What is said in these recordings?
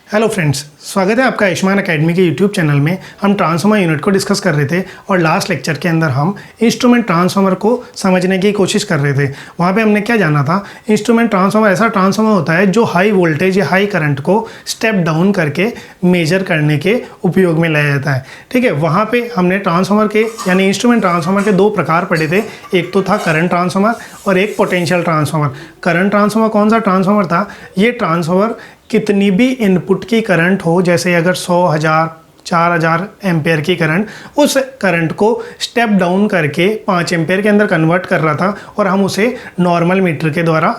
Hello friends, स्वागत है आपका आयुष्मान एकेडमी के यूट्यूब चैनल में। हम ट्रांसफार्मर यूनिट को डिस्कस कर रहे थे और लास्ट लेक्चर के अंदर हम इंस्ट्रूमेंट ट्रांसफार्मर को समझने की कोशिश कर रहे थे। वहाँ पे हमने क्या जाना था, इंस्ट्रूमेंट ट्रांसफार्मर ऐसा ट्रांसफार्मर होता है जो हाई वोल्टेज या हाई करंट को स्टेप डाउन करके मेजर करने के उपयोग में लाया जाता है। ठीक है, वहाँ पर हमने ट्रांसफार्मर के यानी इंस्ट्रूमेंट ट्रांसफार्मर के दो प्रकार पढ़े थे। एक तो था करंट ट्रांसफार्मर और एक पोटेंशियल ट्रांसफार्मर। करंट ट्रांसफार्मर कौन सा ट्रांसफार्मर था? ये ट्रांसफार्मर कितनी भी इनपुट की करंट हो, जैसे अगर 100,000 4000 एम्पेयर की करंट, उस करंट को स्टेप डाउन करके 5 एम्पेयर के अंदर कन्वर्ट कर रहा था और हम उसे नॉर्मल मीटर के द्वारा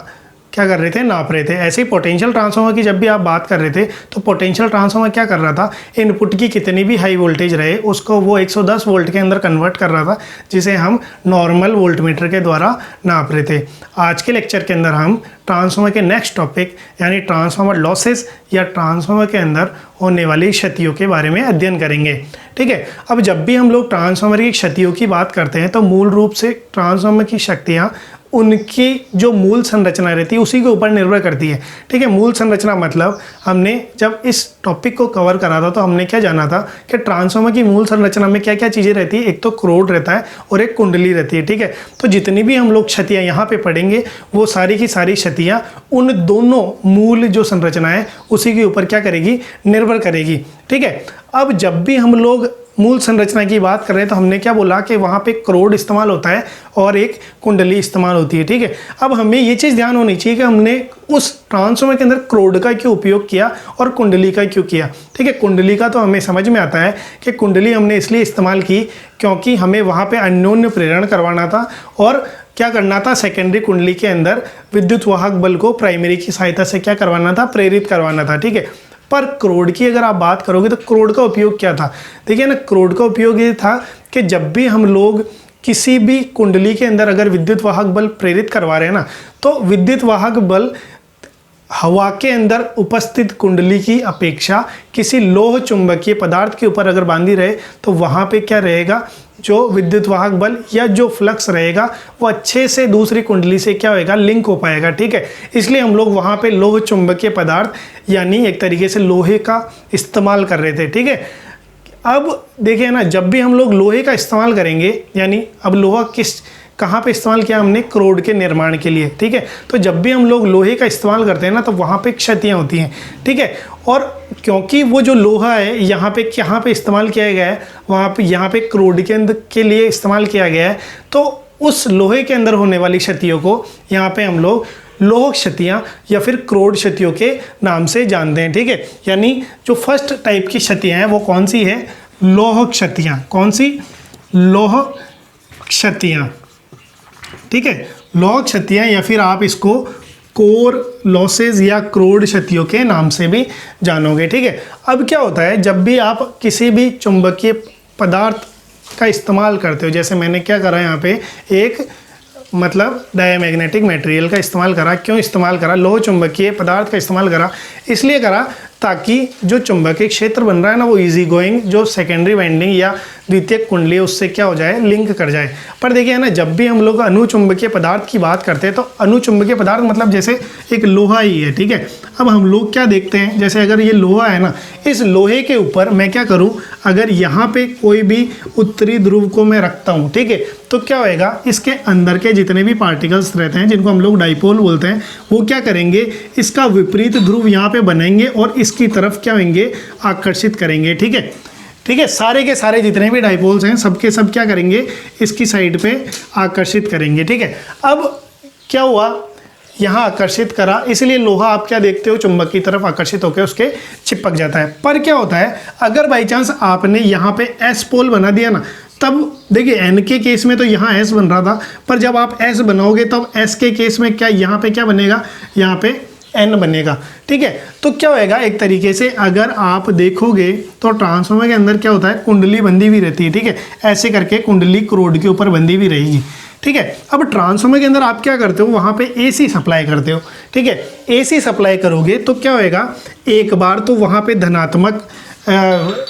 क्या कर रहे थे, नाप रहे थे। ऐसे ही पोटेंशियल ट्रांसफार्मर की जब भी आप बात कर रहे थे तो पोटेंशियल ट्रांसफार्मर क्या कर रहा था, इनपुट की कितनी भी हाई वोल्टेज रहे उसको वो 110 वोल्ट के अंदर कन्वर्ट कर रहा था, जिसे हम नॉर्मल वोल्ट मीटर के द्वारा नाप रहे थे। आज के लेक्चर के अंदर हम ट्रांसफार्मर के नेक्स्ट टॉपिक यानी ट्रांसफार्मर लॉसेस या ट्रांसफार्मर के अंदर होने वाली क्षतियों के बारे में अध्ययन करेंगे। ठीक है, अब जब भी हम लोग ट्रांसफार्मर की क्षतियों की बात करते हैं तो मूल रूप से ट्रांसफार्मर की शक्तियाँ उनकी जो मूल संरचना रहती है उसी के ऊपर निर्भर करती है। ठीक है, मूल संरचना मतलब हमने जब इस टॉपिक को कवर करा था तो हमने क्या जाना था कि ट्रांसफार्मर की मूल संरचना में क्या क्या चीज़ें रहती है। एक तो क्रोड रहता है और एक कुंडली रहती है। ठीक है, तो जितनी भी हम लोग क्षतियाँ यहाँ पे पढ़ेंगे वो सारी की सारी क्षतियाँ उन दोनों मूल जो संरचना है उसी के ऊपर क्या करेगी, निर्भर करेगी। ठीक है, अब जब भी हम लोग मूल संरचना की बात कर रहे हैं तो हमने क्या बोला कि वहाँ पे क्रोड इस्तेमाल होता है और एक कुंडली इस्तेमाल होती है। ठीक है, अब हमें ये चीज़ ध्यान होनी चाहिए कि हमने उस ट्रांसफार्मर के अंदर क्रोड का क्यों उपयोग किया और कुंडली का क्यों किया। ठीक है, कुंडली का तो हमें समझ में आता है कि कुंडली हमने इसलिए इस्तेमाल की क्योंकि हमें वहाँ पे अन्योन्य प्रेरण करवाना था और क्या करना था, सेकेंडरी कुंडली के अंदर विद्युत वाहक बल को प्राइमरी की सहायता से क्या करवाना था, प्रेरित करवाना था। ठीक है, पर क्रोड की अगर आप बात करोगे तो क्रोड का उपयोग क्या था? देखिए ना, क्रोड का उपयोग ये था कि जब भी हम लोग किसी भी कुंडली के अंदर अगर विद्युत वाहक बल प्रेरित करवा रहे हैं ना, तो विद्युत वाहक बल हवा के अंदर उपस्थित कुंडली की अपेक्षा किसी लोह चुंबकीय पदार्थ के ऊपर अगर बांधी रहे तो वहाँ पे क्या रहेगा, जो विद्युत वाहक बल या जो फ्लक्स रहेगा वो अच्छे से दूसरी कुंडली से क्या होएगा, लिंक हो पाएगा। ठीक है, इसलिए हम लोग वहाँ पे लोह चुंबकीय पदार्थ यानी एक तरीके से लोहे का इस्तेमाल कर रहे थे। ठीक है, अब देखिए ना, जब भी हम लोग लोहे का इस्तेमाल करेंगे यानी अब लोहा कहाँ पे इस्तेमाल किया हमने, क्रोड के निर्माण के लिए। ठीक है, तो जब भी हम लोग लोहे का इस्तेमाल करते हैं ना तो वहाँ पे क्षतियाँ होती हैं। ठीक है, और क्योंकि वो जो लोहा है यहाँ पे इस्तेमाल किया गया है, वहाँ पे यहाँ पे क्रोड के अंदर के लिए इस्तेमाल किया गया है, तो उस लोहे के अंदर होने वाली क्षतियों को यहाँ पे हम लोग लोह क्षतियाँ या फिर क्रोड क्षतियों के नाम से जानते हैं। ठीक है, यानी जो फर्स्ट टाइप की क्षतियाँ हैं वो कौन सी है, लोह क्षतियाँ। कौन सी? लोह क्षतियाँ। ठीक है, लोह क्षतियाँ या फिर आप इसको कोर लॉसेज या क्रोड क्षतियों के नाम से भी जानोगे। ठीक है, अब क्या होता है, जब भी आप किसी भी चुंबकीय पदार्थ का इस्तेमाल करते हो, जैसे मैंने क्या करा यहाँ पे, एक मतलब डायमैग्नेटिक मटेरियल का इस्तेमाल करा। क्यों इस्तेमाल करा? लोह चुंबकीय पदार्थ का इस्तेमाल करा, इसलिए करा ताकि जो चुंबकीय क्षेत्र बन रहा है ना वो इजी गोइंग जो सेकेंडरी वाइंडिंग या द्वितीयक कुंडली उससे क्या हो जाए, लिंक कर जाए। पर देखिए ना, जब भी हम लोग अनुचुंबकीय पदार्थ की बात करते हैं तो अनुचुंबकीय पदार्थ मतलब जैसे एक लोहा ही है। ठीक है, अब हम लोग क्या देखते हैं, जैसे अगर ये लोहा है ना, इस लोहे के ऊपर मैं क्या करूं, अगर यहाँ पे कोई भी उत्तरी ध्रुव को मैं रखता हूँ, ठीक है, तो क्या होएगा, इसके अंदर के जितने भी पार्टिकल्स रहते हैं जिनको हम लोग डाइपोल बोलते हैं, वो क्या करेंगे, इसका विपरीत ध्रुव यहाँ पे बनाएंगे और इसकी तरफ क्या होंगे, आकर्षित करेंगे। ठीक है, ठीक है, सारे के सारे जितने भी डाइपोल्स हैं सबके सब क्या करेंगे, इसकी साइड पे आकर्षित करेंगे। ठीक है, अब क्या हुआ, यहाँ आकर्षित करा, इसलिए लोहा आप क्या देखते हो, चुंबक की तरफ आकर्षित होकर उसके चिपक जाता है। पर क्या होता है, अगर बाई चांस आपने यहाँ पे एस पोल बना दिया ना, तब देखिए एन के केस में तो यहाँ एस बन रहा था, पर जब आप एस बनाओगे तब एस के केस में क्या यहाँ पे क्या बनेगा, यहाँ पे एन बनेगा। ठीक है, तो क्या होएगा, एक तरीके से अगर आप देखोगे तो ट्रांसफार्मर के अंदर क्या होता है, कुंडली बंधी हुई रहती है। ठीक है, ऐसे करके कुंडली क्रोड के ऊपर बंधी हुई रहेगी। ठीक है, अब ट्रांसफार्मर के अंदर आप क्या करते हो, वहाँ पे एसी सप्लाई करते हो। ठीक है, एसी सप्लाई करोगे तो क्या होएगा, एक बार तो वहाँ पे धनात्मक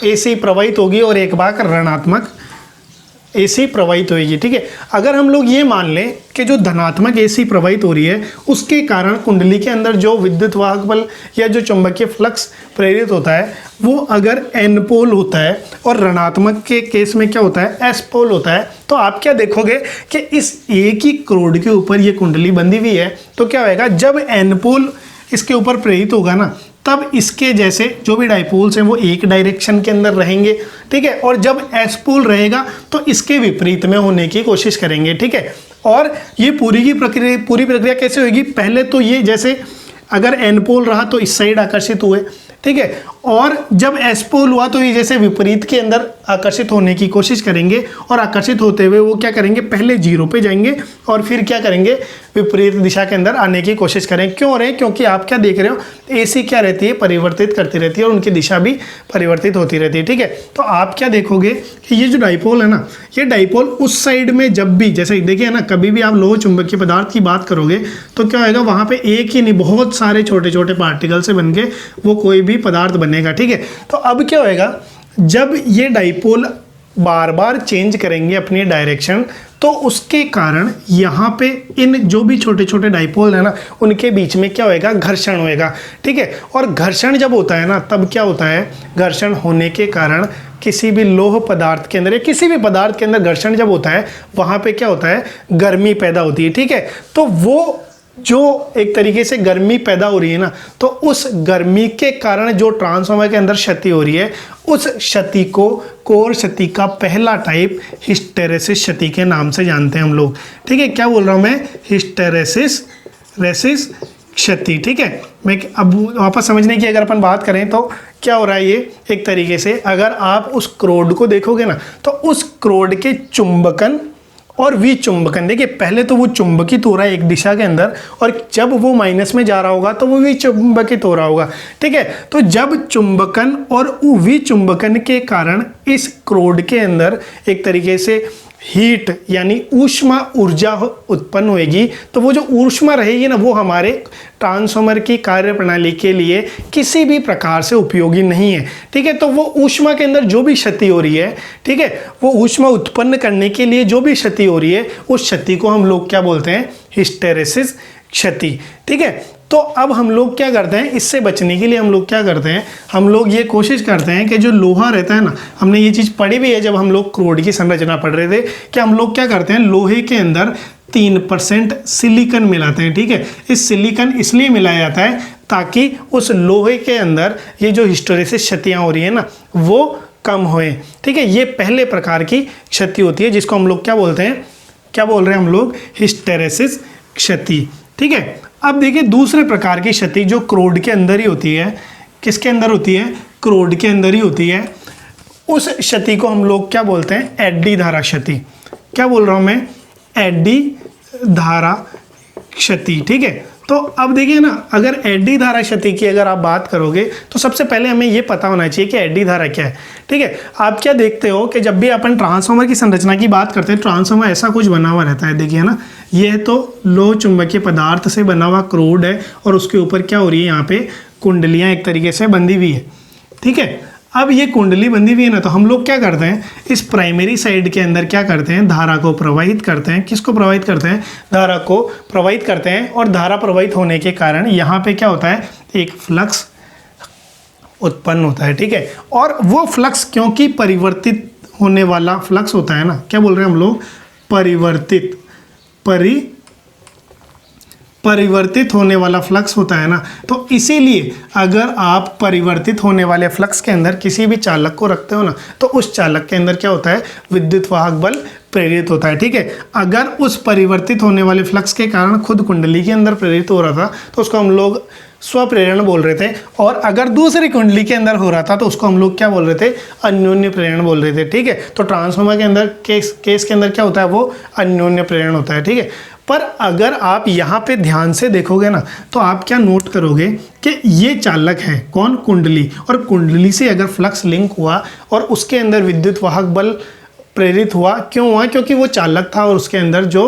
एसी प्रवाहित होगी और एक बार ऋणात्मक एसी प्रवाहित होगी, ठीक है। अगर हम लोग ये मान लें कि जो धनात्मक एसी प्रवाहित हो रही है उसके कारण कुंडली के अंदर जो विद्युत वाहक बल या जो चुंबकीय फ्लक्स प्रेरित होता है वो अगर एन पोल होता है और ऋणात्मक के केस में क्या होता है, एस पोल होता है, तो आप क्या देखोगे कि इस एक ही क्रोड के ऊपर ये कुंडली बंधी हुई है, तो क्या होएगा, जब एन पोल इसके ऊपर प्रेरित होगा ना, तब इसके जैसे जो भी डाइपोल्स हैं वो एक डायरेक्शन के अंदर रहेंगे, ठीक है। और जब एस पोल रहेगा तो इसके विपरीत में होने की कोशिश करेंगे, ठीक है। और ये पूरी प्रक्रिया कैसे होगी, पहले तो ये जैसे अगर एन पोल रहा तो इस साइड आकर्षित हुए, ठीक है। और जब एस पोल हुआ तो ये जैसे विपरीत के अंदर आकर्षित होने की कोशिश करेंगे और आकर्षित होते हुए वो क्या करेंगे, पहले जीरो पे जाएंगे और फिर क्या करेंगे, विपरीत दिशा के अंदर आने की कोशिश करें। क्यों हो रहे हैं, क्योंकि आप क्या देख रहे हो, एसी क्या रहती है, परिवर्तित करती रहती है और उनकी दिशा भी परिवर्तित होती रहती है, ठीक है। तो आप क्या देखोगे कि ये जो डाइपोल है ना, ये डाइपोल उस साइड में जब भी, जैसे देखिए ना, कभी भी आप लोह चुंबकीय पदार्थ की बात करोगे तो क्या होगा, वहाँ पे एक ही नहीं बहुत सारे छोटे छोटे पार्टिकल से बन के वो कोई भी पदार्थ बनेगा, ठीक है। तो अब क्या होएगा, जब ये डाइपोल बार बार चेंज करेंगे अपनी डायरेक्शन, तो उसके कारण यहाँ पे इन जो भी छोटे छोटे डाइपोल है ना, उनके बीच में क्या होएगा, घर्षण होएगा, ठीक है। और घर्षण जब होता है ना, तब क्या होता है, घर्षण होने के कारण किसी भी लोह पदार्थ के अंदर या किसी भी पदार्थ के अंदर घर्षण जब होता है, वहाँ पे क्या होता है, गर्मी पैदा होती है, ठीक है। तो वो जो एक तरीके से गर्मी पैदा हो रही है ना, तो उस गर्मी के कारण जो ट्रांसफार्मर के अंदर क्षति हो रही है, उस क्षति को कोर क्षति का पहला टाइप हिस्टेरेसिस क्षति के नाम से जानते हैं हम लोग, ठीक है। क्या बोल रहा हूँ मैं, हिस्टेरेसिस क्षति, ठीक है। मैं अब वापस समझने की अगर अपन बात करें तो क्या हो रहा है, ये एक तरीके से अगर आप उस क्रोड को देखोगे ना, तो उस क्रोड के चुंबकन और विचुंबकन, देखिए पहले तो वो चुंबकित हो रहा है एक दिशा के अंदर, और जब वो माइनस में जा रहा होगा तो वो विचुंबकित हो रहा होगा, ठीक है। तो जब चुंबकन और विचुंबकन के कारण इस क्रोड के अंदर एक तरीके से हीट यानी ऊष्मा ऊर्जा उत्पन्न होएगी, तो वो जो ऊष्मा रहेगी ना, वो हमारे ट्रांसफार्मर की कार्य प्रणाली के लिए किसी भी प्रकार से उपयोगी नहीं है, ठीक है। तो वो ऊष्मा के अंदर जो भी क्षति हो रही है, ठीक है, वो ऊष्मा उत्पन्न करने के लिए जो भी क्षति हो रही है, उस क्षति को हम लोग क्या बोलते हैं, हिस्टेरेसिस क्षति, ठीक है। तो अब हम लोग क्या करते हैं, इससे बचने के लिए हम लोग क्या करते हैं, हम लोग ये कोशिश करते हैं कि जो लोहा रहता है ना, हमने ये चीज़ पढ़ी भी है जब हम लोग क्रोड की संरचना पढ़ रहे थे, कि हम लोग क्या करते हैं, लोहे के अंदर 3% सिलिकॉन मिलाते हैं, ठीक है। इस सिलिकॉन इसलिए मिलाया जाता है ताकि उस लोहे के अंदर ये जो हिस्टेरेसिस क्षतियाँ हो रही है ना, वो कम होए, ठीक है। ये पहले प्रकार की क्षति होती है जिसको हम लोग क्या बोलते हैं, क्या बोल रहे हैं हम लोग, हिस्टेरेसिस क्षति, ठीक है। अब देखिए दूसरे प्रकार की क्षति जो क्रोड के अंदर ही होती है, किसके अंदर होती है, क्रोड के अंदर ही होती है, उस क्षति को हम लोग क्या बोलते हैं, एडी धारा क्षति। क्या बोल रहा हूँ मैं, एडी धारा क्षति, ठीक है। तो अब देखिए ना, अगर एडी धारा क्षति की अगर आप बात करोगे तो सबसे पहले हमें ये पता होना चाहिए कि एडी धारा क्या है, ठीक है। आप क्या देखते हो कि जब भी अपन ट्रांसफार्मर की संरचना की बात करते हैं, ट्रांसफार्मर ऐसा कुछ बना हुआ रहता है, देखिए ना, यह तो लोह चुंबकीय पदार्थ से बना हुआ क्रोड है और उसके ऊपर क्या हो रही है, यहाँ पे कुंडलियाँ एक तरीके से बंधी हुई है, ठीक है। अब ये कुंडली बंधी हुई है ना, तो हम लोग क्या करते हैं, इस प्राइमरी साइड के अंदर क्या करते हैं, धारा को प्रवाहित करते हैं। किसको प्रवाहित करते हैं, धारा को प्रवाहित करते हैं। और धारा प्रवाहित होने के कारण यहाँ पे क्या होता है, एक फ्लक्स उत्पन्न होता है, ठीक है। और वो फ्लक्स क्योंकि परिवर्तित होने वाला फ्लक्स होता है ना, क्या बोल रहे हैं हम लोग, परिवर्तित होने वाला फ्लक्स होता है ना, तो इसीलिए अगर आप परिवर्तित होने वाले फ्लक्स के अंदर किसी भी चालक को रखते हो ना, तो उस चालक के अंदर क्या होता है, विद्युत वाहक बल प्रेरित होता है, ठीक है। अगर उस परिवर्तित होने वाले फ्लक्स के कारण खुद कुंडली के अंदर प्रेरित हो रहा था तो उसको हम लोग स्वप्रेरण बोल रहे थे, और अगर दूसरी कुंडली के अंदर हो रहा था तो उसको हम लोग क्या बोल रहे थे, अन्योन्य प्रेरण बोल रहे थे, ठीक है। तो ट्रांसफार्मर के अंदर केस के अंदर क्या होता है, वो अन्योन्य प्रेरण होता है, ठीक है। पर अगर आप यहाँ पे ध्यान से देखोगे ना, तो आप क्या नोट करोगे कि ये चालक है कौन, कुंडली, और कुंडली से अगर फ्लक्स लिंक हुआ और उसके अंदर विद्युत वाहक बल प्रेरित हुआ, क्यों हुआ, क्योंकि वो चालक था और उसके अंदर जो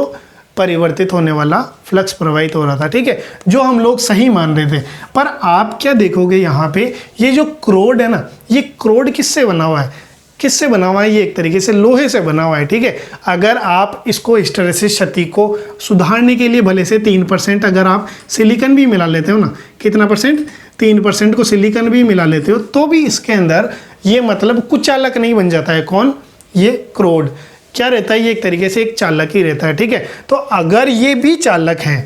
परिवर्तित होने वाला फ्लक्स प्रवाहित हो रहा था, ठीक है, जो हम लोग सही मान रहे थे। पर आप क्या देखोगे यहाँ पे, ये जो क्रोड है ना, ये क्रोड किससे बना हुआ है, किससे बना हुआ है? ये एक तरीके से लोहे से बना हुआ है, ठीक है। अगर आप इसको हिस्टैरिसीस क्षति को सुधारने के लिए भले से 3% अगर आप सिलिकॉन भी मिला लेते हो ना, कितना परसेंट? 3% को सिलिकॉन भी मिला लेते हो, तो भी इसके अंदर ये मतलब कुछ चालक नहीं बन जाता है। कौन? ये क्रोड क्या रहता है? ये एक तरीके से एक चालक ही रहता है, ठीक है। तो अगर ये भी चालक है,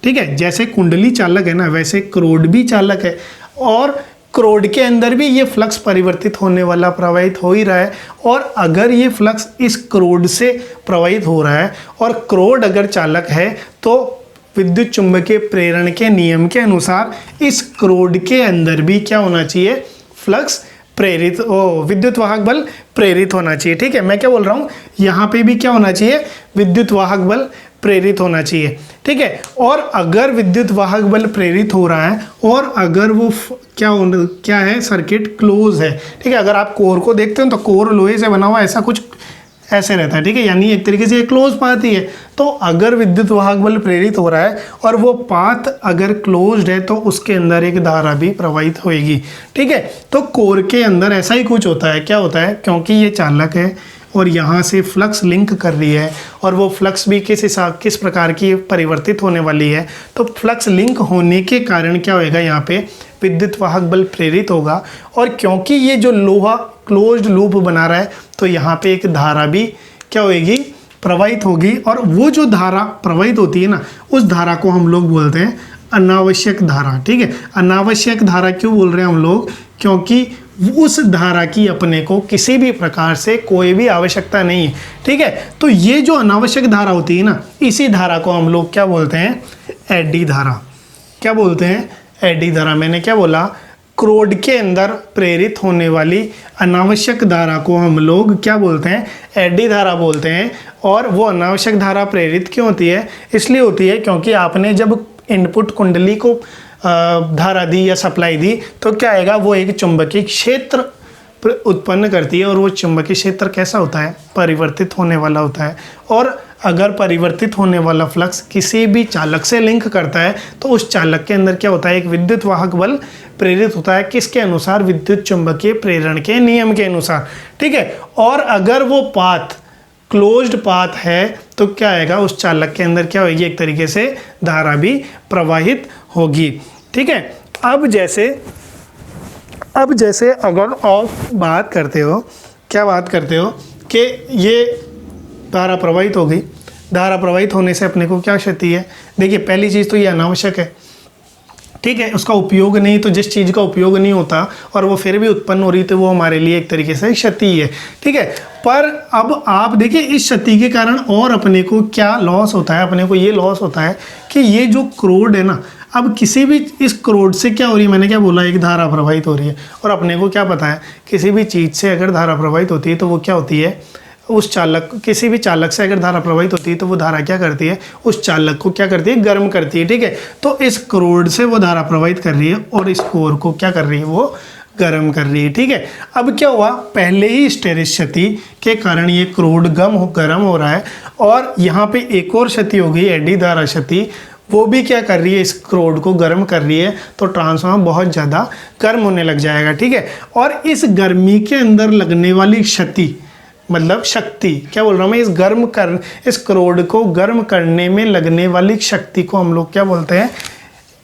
ठीक है, जैसे कुंडली चालक है ना, वैसे क्रोड भी चालक है, और क्रोड के अंदर भी ये फ्लक्स परिवर्तित होने वाला प्रवाहित हो ही रहा है। और अगर ये फ्लक्स इस क्रोड से प्रवाहित हो रहा है और क्रोड अगर चालक है, तो विद्युत चुंबकीय प्रेरण के नियम के अनुसार इस क्रोड के अंदर भी क्या होना चाहिए? फ्लक्स प्रेरित, विद्युत वाहक बल प्रेरित होना चाहिए, ठीक है। मैं क्या बोल रहा हूँ, यहाँ पे भी क्या होना चाहिए? विद्युत वाहक बल प्रेरित होना चाहिए, ठीक है। और अगर विद्युत वाहक बल प्रेरित हो रहा है और अगर वो क्या है? सर्किट क्लोज है, ठीक है। अगर आप कोर को देखते हो तो कोर लोहे से बना हुआ ऐसा कुछ ऐसे रहता है, ठीक है, यानी एक तरीके से ये क्लोज पाथ ही है। तो अगर विद्युत वाहक बल प्रेरित हो रहा है और वो पाथ अगर क्लोज्ड है, तो उसके अंदर एक धारा भी प्रवाहित होएगी, ठीक है। तो कोर के अंदर ऐसा ही कुछ होता है। क्या होता है? क्योंकि ये चालक है और यहाँ से फ्लक्स लिंक कर रही है, और वो फ्लक्स भी किस प्रकार की परिवर्तित होने वाली है, तो फ्लक्स लिंक होने के कारण क्या होएगा? यहाँ पे विद्युत वाहक बल प्रेरित होगा। और क्योंकि ये जो लोहा क्लोज्ड लूप बना रहा है, तो यहाँ पे एक धारा भी क्या होएगी? प्रवाहित होगी। और वो जो धारा प्रवाहित होती है ना, उस धारा को हम लोग बोलते हैं अनावश्यक धारा, ठीक है। अनावश्यक धारा क्यों बोल रहे हैं हम लोग? क्योंकि उस धारा की अपने को किसी भी प्रकार से कोई भी आवश्यकता नहीं है, ठीक है। तो ये जो अनावश्यक धारा होती है ना, इसी धारा को हम लोग क्या बोलते हैं? एडी धारा। क्या बोलते हैं? एडी धारा। मैंने क्या बोला? क्रोड के अंदर प्रेरित होने वाली अनावश्यक धारा को हम लोग क्या बोलते हैं? एडी धारा बोलते हैं। और वो अनावश्यक धारा प्रेरित क्यों होती है? इसलिए होती है क्योंकि आपने जब इनपुट कुंडली को धारा दी या सप्लाई दी, तो क्या आएगा? वो एक चुंबकीय क्षेत्र उत्पन्न करती है। और वो चुंबकीय क्षेत्र कैसा होता है? परिवर्तित होने वाला होता है। और अगर परिवर्तित होने वाला फ्लक्स किसी भी चालक से लिंक करता है, तो उस चालक के अंदर क्या होता है? एक विद्युत वाहक बल प्रेरित होता है। किसके अनुसार? विद्युत चुंबकीय प्रेरण के नियम के अनुसार, ठीक है। और अगर वो पाथ क्लोज्ड पाथ है, तो क्या आएगा? उस चालक के अंदर क्या होगी? एक तरीके से धारा भी प्रवाहित होगी, ठीक है। अब जैसे अगर आप बात करते हो, क्या बात करते हो कि ये धारा प्रवाहित हो गई। धारा प्रवाहित होने से अपने को क्या क्षति है? देखिए, पहली चीज़ तो ये अनावश्यक है, ठीक है। उसका उपयोग नहीं, तो जिस चीज़ का उपयोग नहीं होता और वो फिर भी उत्पन्न हो रही, तो वो हमारे लिए एक तरीके से क्षति है, ठीक है। पर अब आप देखिए, इस क्षति के कारण और अपने को क्या लॉस होता है? अपने को ये लॉस होता है कि ये जो क्रोड है ना, अब किसी भी इस क्रोड से क्या हो रही है? मैंने क्या बोला? एक धारा प्रवाहित हो रही है। और अपने को क्या पता है? किसी भी चीज़ से अगर धारा प्रवाहित होती है, तो वो क्या होती है? उस चालक, किसी भी चालक से अगर धारा प्रवाहित होती है, तो वो धारा क्या करती है? उस चालक को क्या करती है? गर्म करती है, ठीक है। तो इस क्रोड से वो धारा प्रवाहित कर रही है और इस कोर को क्या कर रही है? वो गर्म कर रही है, ठीक है। अब क्या हुआ? पहले ही हिस्टैरिसीस क्षति के कारण ये क्रोड गर्म हो रहा है, और यहाँ पे एक और क्षति हो गई, एडी धारा क्षति। वो भी क्या कर रही है? इस क्रोड को गर्म कर रही है, तो ट्रांसफार्मर बहुत ज़्यादा गर्म होने लग जाएगा, ठीक है। और इस गर्मी के अंदर लगने वाली क्षति, मतलब शक्ति, क्या बोल रहा हूँ मैं? इस क्रोड को गर्म करने में लगने वाली शक्ति को हम लोग क्या बोलते हैं?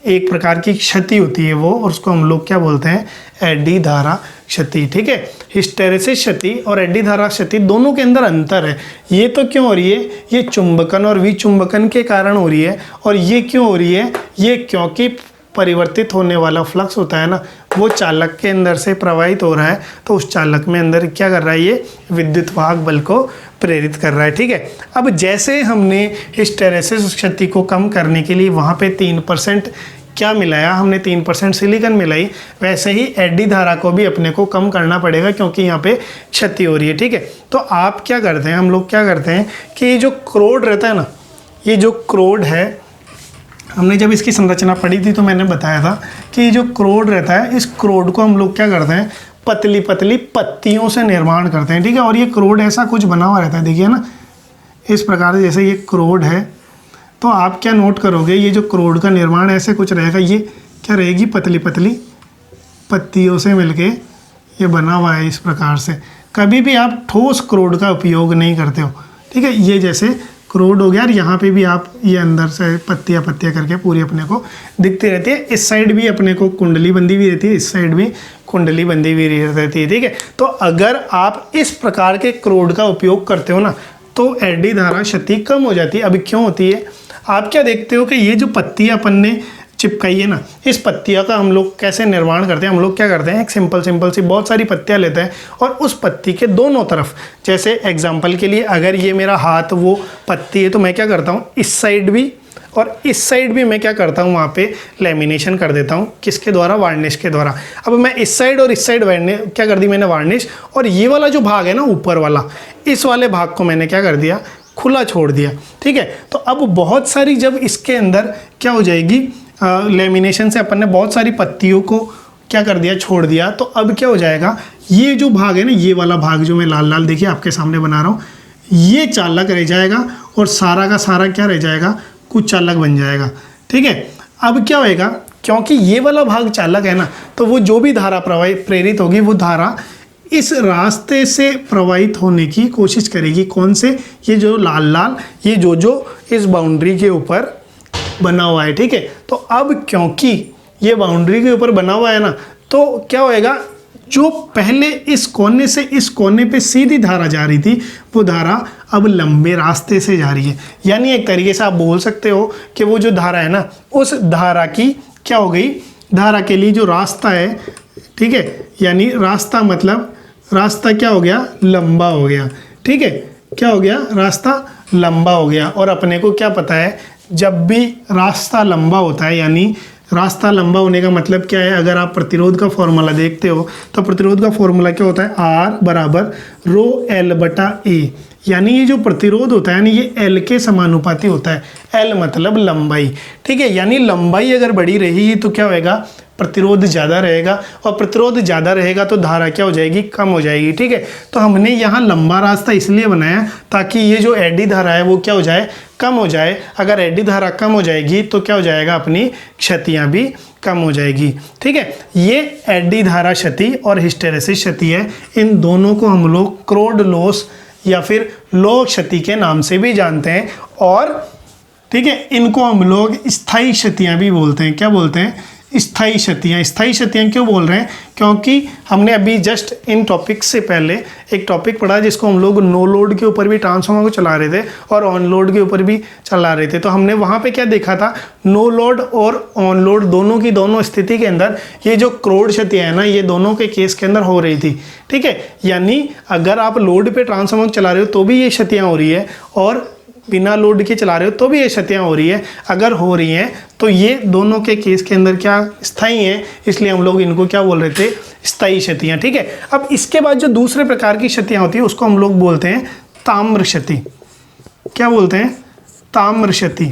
एक प्रकार की क्षति होती है वो, और उसको हम लोग क्या बोलते हैं? एडी धारा क्षति, ठीक है। हिस्टैरिसीस क्षति और एडी धारा क्षति दोनों के अंदर अंतर है। ये तो क्यों हो रही है? ये चुंबकन और विचुंबकन के कारण हो रही है। और ये क्यों हो रही है? ये क्योंकि परिवर्तित होने वाला फ्लक्स होता है ना, वो चालक के अंदर से प्रवाहित हो रहा है, तो उस चालक में अंदर क्या कर रहा है? ये विद्युत वाहक बल को प्रेरित कर रहा है, ठीक है। अब जैसे हमने हिस्टैरिसीस क्षति को कम करने के लिए वहाँ पे 3% क्या मिलाया? हमने 3% सिलिकॉन मिलाई, वैसे ही एडी धारा को भी अपने को कम करना पड़ेगा, क्योंकि यहाँ पे क्षति हो रही है, ठीक है। तो आप क्या करते हैं? हम लोग क्या करते हैं कि ये जो क्रोड रहता है ना, ये जो क्रोड है, हमने जब इसकी संरचना पढ़ी थी तो मैंने बताया था कि जो क्रोड रहता है, इस क्रोड को हम लोग क्या करते हैं? पतली पतली पत्तियों से निर्माण करते हैं, ठीक है। और ये क्रोड ऐसा कुछ बना हुआ रहता है, देखिए ना, इस प्रकार से। जैसे ये क्रोड है, तो आप क्या नोट करोगे? ये जो क्रोड का निर्माण ऐसे कुछ रहेगा। ये क्या रहेगी? पतली पतली पत्तियों से मिलके ये बना हुआ है इस प्रकार से, कभी भी आप ठोस क्रोड का उपयोग नहीं करते हो, ठीक है। ये जैसे क्रोड हो गया और यहाँ पे भी आप ये अंदर से पत्तियाँ पत्तियाँ करके पूरी अपने को दिखती रहती है। इस साइड भी अपने को कुंडली बंदी हुई रहती है, इस साइड भी कुंडली बंदी हुई रहती है, ठीक है। तो अगर आप इस प्रकार के क्रोड का उपयोग करते हो ना तो एडी धारा क्षति कम हो जाती है। अभी क्यों होती है, आप क्या देखते हो कि ये जो पत्तियाँ अपन ने चिपकाई है ना, इस पत्तियाँ का हम लोग कैसे निर्माण करते हैं। हम लोग क्या करते हैं, एक सिंपल सी बहुत सारी पत्तियाँ लेते हैं और उस पत्ती के दोनों तरफ, जैसे एग्जांपल के लिए अगर ये मेरा हाथ वो पत्ती है तो मैं क्या करता हूँ, इस साइड भी और इस साइड भी मैं क्या करता हूँ, वहाँ पे लेमिनेशन कर देता हूँ। किसके द्वारा, वार्निश के द्वारा। अब मैं इस साइड और इस साइड क्या कर दी मैंने, वार्निश, और ये वाला जो भाग है ना ऊपर वाला, इस वाले भाग को मैंने क्या कर दिया, खुला छोड़ दिया, ठीक है। तो अब बहुत सारी जब इसके अंदर क्या हो जाएगी, लेमिनेशन से अपन ने बहुत सारी पत्तियों को क्या कर दिया, छोड़ दिया, तो अब क्या हो जाएगा, ये जो भाग है ना, ये वाला भाग जो मैं लाल लाल देखिए आपके सामने बना रहा हूँ, ये चालक रह जाएगा और सारा का सारा क्या रह जाएगा, कुछ चालक बन जाएगा, ठीक है। अब क्या होएगा, क्योंकि ये वाला भाग चालक है ना, तो वो जो भी धारा प्रेरित होगी वो धारा इस रास्ते से प्रवाहित होने की कोशिश करेगी। कौन से, ये जो लाल लाल, ये जो इस बाउंड्री के ऊपर बना हुआ है, ठीक है। तो अब क्योंकि ये बाउंड्री के ऊपर बना हुआ है ना, तो क्या होएगा, जो पहले इस कोने से इस कोने पे सीधी धारा जा रही थी, वो धारा अब लंबे रास्ते से जा रही है। यानी एक तरीके से आप बोल सकते हो कि वो जो धारा है ना, उस धारा की क्या हो गई, धारा के लिए जो रास्ता है, ठीक है, यानी रास्ता मतलब रास्ता क्या हो गया, लंबा हो गया, ठीक है। क्या हो गया, रास्ता लंबा हो गया। और अपने को क्या पता है, जब भी रास्ता लंबा होता है, यानी रास्ता लंबा होने का मतलब क्या है, अगर आप प्रतिरोध का फॉर्मूला देखते हो तो प्रतिरोध का फॉर्मूला क्या होता है, आर बराबर रो एल बटा ए। यानी ये जो प्रतिरोध होता है, यानी ये एल के समानुपाती होता है। एल मतलब लंबाई, ठीक है। यानी लंबाई अगर बड़ी रहेगी तो क्या होएगा, प्रतिरोध ज़्यादा रहेगा, और प्रतिरोध ज़्यादा रहेगा तो धारा क्या हो जाएगी, कम हो जाएगी, ठीक है। तो हमने यहाँ लंबा रास्ता इसलिए बनाया ताकि ये जो एडी धारा है वो क्या हो जाए, कम हो जाए। अगर एडी धारा कम हो जाएगी तो क्या हो जाएगा, अपनी क्षतियाँ भी कम हो जाएगी, ठीक है। ये एडी धारा क्षति और हिस्टेरेसिस क्षति है। इन दोनों को हम लोग क्रोड लॉस या फिर लौह क्षति के नाम से भी जानते हैं, और ठीक है, इनको हम लोग स्थायी क्षतियाँ भी बोलते हैं। क्या बोलते हैं, स्थायी क्षतियाँ। स्थायी क्षतियाँ क्यों बोल रहे हैं, क्योंकि हमने अभी जस्ट इन टॉपिक से पहले एक टॉपिक पढ़ा जिसको हम लोग नो लोड के ऊपर भी ट्रांसफार्मर को चला रहे थे और ऑन लोड के ऊपर भी चला रहे थे। तो हमने वहाँ पे क्या देखा था, नो लोड और ऑन लोड दोनों की दोनों स्थिति के अंदर ये जो क्रोड क्षतियाँ है ना, ये दोनों के केस के अंदर हो रही थी, ठीक है। यानी अगर आप लोड पे ट्रांसफार्मर चला रहे हो तो भी ये क्षतियाँ हो रही है, और बिना लोड के चला रहे हो तो भी ये क्षतियाँ हो रही है। अगर हो रही हैं तो ये दोनों के केस के अंदर क्या स्थायी हैं, इसलिए हम लोग इनको क्या बोल रहे थे, स्थायी क्षतियाँ, ठीक है। अब इसके बाद जो दूसरे प्रकार की क्षतियाँ होती है उसको हम लोग बोलते हैं ताम्र क्षति। क्या बोलते हैं, ताम्र क्षति,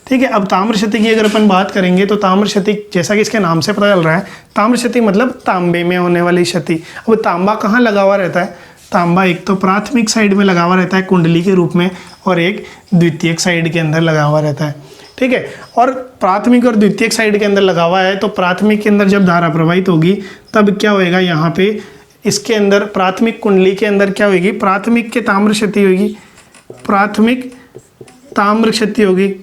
ठीक है। अब ताम्र क्षति की अगर अपन बात करेंगे तो ताम्र क्षति जैसा कि इसके नाम से पता चल रहा है, ताम्र क्षति मतलब तांबे में होने वाली क्षति। अब तांबा कहाँ लगा हुआ रहता है, तांबा एक तो प्राथमिक साइड में लगा हुआ रहता है कुंडली के रूप में, और एक द्वितीयक साइड के अंदर लगा हुआ रहता है, ठीक है। और प्राथमिक और द्वितीयक साइड के अंदर लगा हुआ है, तो प्राथमिक के अंदर जब धारा प्रवाहित होगी तब क्या होएगा, यहाँ पे इसके अंदर प्राथमिक कुंडली के अंदर क्या होगी, प्राथमिक के ताम्र क्षति होगी, प्राथमिक ताम्र क्षति होगी।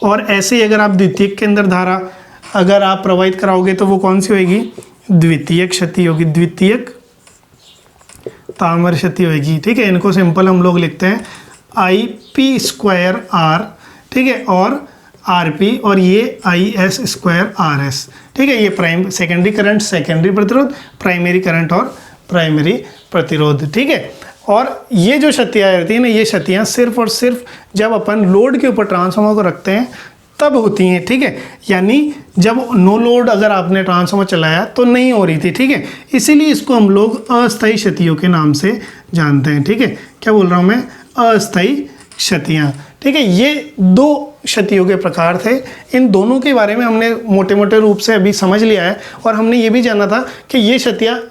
और ऐसे ही अगर आप द्वितीयक के अंदर धारा अगर आप प्रवाहित कराओगे तो वो कौन सी होगी, द्वितीयक क्षति होगी, द्वितीयक ताम्र क्षति होगी, ठीक है। इनको सिंपल हम लोग लिखते हैं IP² R, ठीक है, और RP, और ये IS² RS, ठीक है। ये सेकेंडरी करंट, सेकेंडरी प्रतिरोध, प्राइमरी करंट और प्राइमरी प्रतिरोध, ठीक है। और ये जो क्षतियाँ रहती हैं ना, ये क्षतियाँ सिर्फ और सिर्फ जब अपन लोड के ऊपर ट्रांसफार्मर को रखते हैं तब होती हैं, ठीक है। यानी जब नो लोड अगर आपने ट्रांसफार्मर चलाया तो नहीं हो रही थी, ठीक है। इसीलिए इसको हम लोग अस्थायी क्षतियों के नाम से जानते हैं, ठीक है। क्या बोल रहा हूँ मैं, अस्थायी क्षतियाँ, ठीक है। ये दो क्षतियों के प्रकार थे। इन दोनों के बारे में हमने मोटे मोटे रूप से अभी समझ लिया है, और हमने ये भी जाना था कि ये क्षतियाँ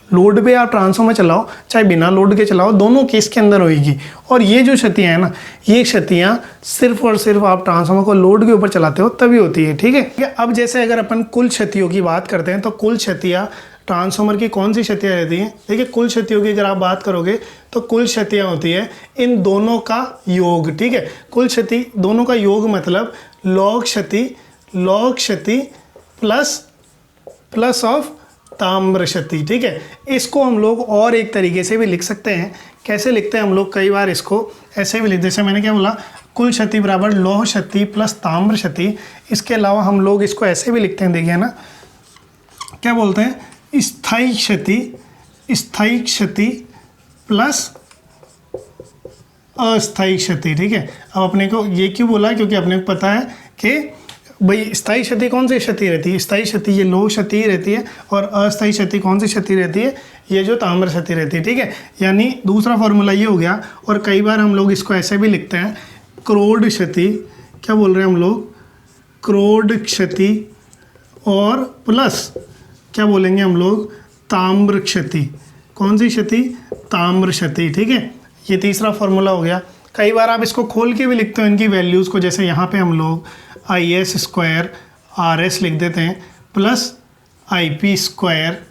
लोड पे आप ट्रांसफार्मर चलाओ चाहे बिना लोड के चलाओ, दोनों केस के अंदर होगी। और ये जो क्षतियाँ हैं ना, ये क्षतियाँ सिर्फ और सिर्फ आप ट्रांसफार्मर को लोड के ऊपर चलाते हो तभी होती है, ठीक है। अब जैसे अगर अपन कुल क्षतियों की बात करते हैं तो कुल क्षतियाँ ट्रांसफार्मर की कौन सी क्षतियाँ रहती हैं? देखिए कुल क्षतियों की अगर आप बात करोगे तो कुल क्षतियाँ होती है इन दोनों का योग, ठीक है। कुल क्षति दोनों का योग मतलब लॉग क्षति प्लस ऑफ ताम्र क्षति, ठीक है। इसको हम लोग और एक तरीके से भी लिख सकते हैं। कैसे लिखते हैं हम लोग? कई बार इसको ऐसे भी लिख, जैसे मैंने क्या बोला, कुल क्षति बराबर लौह क्षति प्लस ताम्र क्षति। इसके अलावा हम लोग इसको ऐसे भी लिखते हैं, देखिए ना, क्या बोलते हैं, स्थायी क्षति प्लस अस्थायी क्षति, ठीक है। अब अपने को ये क्यों बोला? क्योंकि अपने को पता है कि भाई स्थायी क्षति कौन सी क्षति रहती है? स्थायी क्षति ये लौह क्षति रहती है, और अस्थायी क्षति कौन सी क्षति रहती है? ये जो ताम्र क्षति रहती है, ठीक है। यानी दूसरा फॉर्मूला ये हो गया। और कई बार हम लोग इसको ऐसे भी लिखते हैं, क्रोड क्षति, क्या बोल रहे हैं हम लोग, क्रोड क्षति और प्लस क्या बोलेंगे हम लोग, ताम्र क्षति। कौन सी क्षति? ताम्र क्षति, ठीक है। ये तीसरा फॉर्मूला हो गया। कई बार आप इसको खोल के भी लिखते हो इनकी वैल्यूज़ को, जैसे यहाँ पे हम लोग IS स्क्वायर RS लिख देते हैं प्लस IP स्क्वायर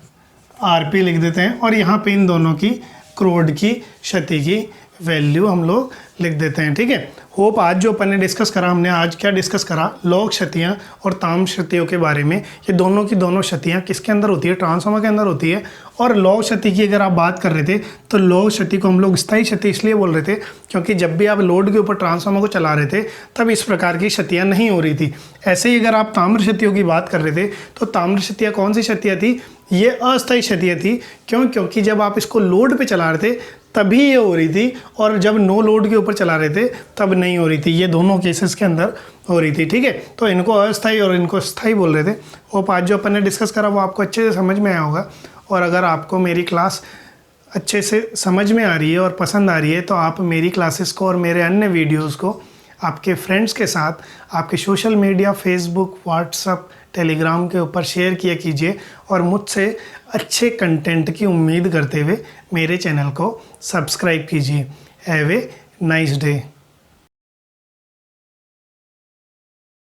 RP लिख देते हैं, और यहाँ पे इन दोनों की क्रोड की क्षति की वैल्यू हम लोग लिख देते हैं, ठीक है। होप आज जो अपन ने डिस्कस करा, हमने आज क्या डिस्कस करा, लौह क्षतियाँ और ताम्र क्षतियों के बारे में। ये दोनों की दोनों क्षतियाँ किसके अंदर होती है? ट्रांसफार्मर के अंदर होती है। और लौह क्षति की अगर आप बात कर रहे थे तो लौह क्षति को हम लोग स्थायी क्षति इसलिए बोल रहे थे क्योंकि जब भी आप लोड के ऊपर ट्रांसफार्मर को चला रहे थे तब इस प्रकार की क्षतियाँ नहीं हो रही थी। ऐसे ही अगर आप ताम्र क्षतियों की बात कर रहे थे तो ताम्र क्षतियाँ कौन सी क्षतियाँ थी? ये अस्थायी क्षतियाँ थी। क्यों? क्योंकि जब आप इसको लोड पे चला रहे थे तभी ये हो रही थी, और जब नो लोड के ऊपर चला रहे थे तब नहीं हो रही थी। ये दोनों केसेस के अंदर हो रही थी, ठीक है। तो इनको अस्थायी और इनको स्थायी बोल रहे थे। वो आज जो अपन ने डिस्कस करा वो आपको अच्छे से समझ में आया होगा। और अगर आपको मेरी क्लास अच्छे से समझ में आ रही है और पसंद आ रही है तो आप मेरी क्लासेस को और मेरे अन्य वीडियोज़ को आपके फ्रेंड्स के साथ, आपके social media, Facebook, WhatsApp, Telegram के ऊपर शेयर किया कीजिए। और मुझसे अच्छे कंटेंट की उम्मीद करते हुए मेरे चैनल को सब्सक्राइब कीजिए। Have a nice day.